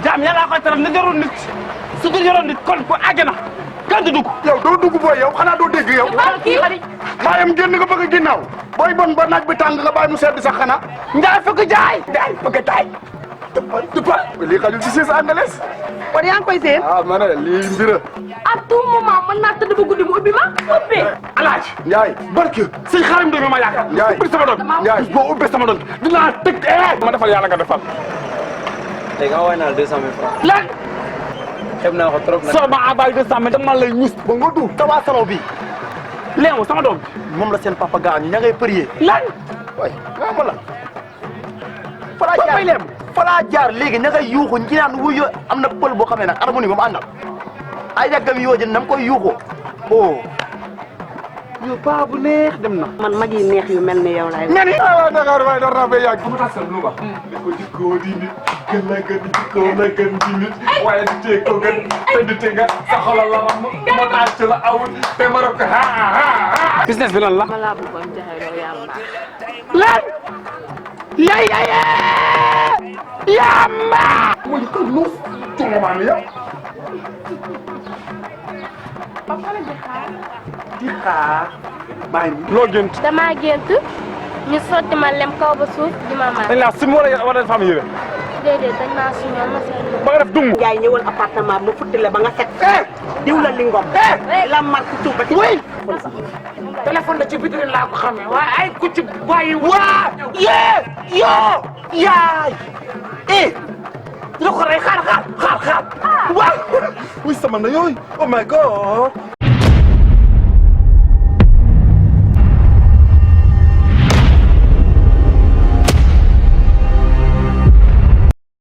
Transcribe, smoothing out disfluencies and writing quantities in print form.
jaam yàlla koy teral na jaroon nit su ko jaroon nit kon ko àgg na kenn du dugg. yow doo dugg booy yow xanaa doo dégg yow. kii xarit. baayam génn nga bëgg a ginnaaw. booy bon ba naaj bi tàng nga bàyyi mu sedd sax xanaa. Njaay fukk jaay. Njaay bëgg a taay. dëppal lii xajul ci siis anglaise. kon yaa ngi koy seen. ah ma ne lii mbira. à tout moment mën naa tëdd ba guddi mu ubbi ma ubbi. Alaaji. Njaay barke sëñ xaarim doon ma yaakaar. Njaay ubbi sama doon. Njaay boo ubbee sama doon dinaa tëgg ma defal yàlla nga defal. léegi nga woy naa la 200 000 francs. lan. xeeb naa ko trop nag. soo ma abaay 200 000 dama lay ñus. ba nga du tawaa salon bi. léew sama doom. moom la seen papa gaañu ña ngay prier. lan. waay nga ma la. falaa jaar léegi ña ngay yuuxu ñi naan wuyu am na pël boo xam ne nag harmonie ba mu àndal. ay daggam yoo jën na mu koy yuuxoo. oh. yow paa bu neex dem na. man mag yi neex yu mel ni yow laay. nga ni waaw Dakar waaye door naa fay yàgg. bu ma tasal lu ma. ne ko jikkoo di nit gën la gën jikkoo la gën di nit waaye di tee ko gën te di tee nga sa xolal la ram ma taal ci la awul te ma rek ha ha ha. business bi lan la. ma laa bëggoon jaay loolu yàlla baax. lan. yaay yamba. mooy ko nuus. tuuma maa ni yow. papa la di xaar. di xaar. maa ngi loo gént. damaa gént ñu sotti ma lem kaw ba suuf di ma mar. dañ laa sim wala dafa am yére. déedéet dañ maa suñoon ma seen ba nga def dung. Njaay ñëwal appartement mu futti la ba nga set. diw la lingom. la mar ci suuf ba ci. oui. téléphone da ci vitrine laa ko xamee waaye ay ku ci bàyyi. waa. yee. yoo. yaay. dina ko rey xaar. waaw. oui sama na yooyu. oh my god.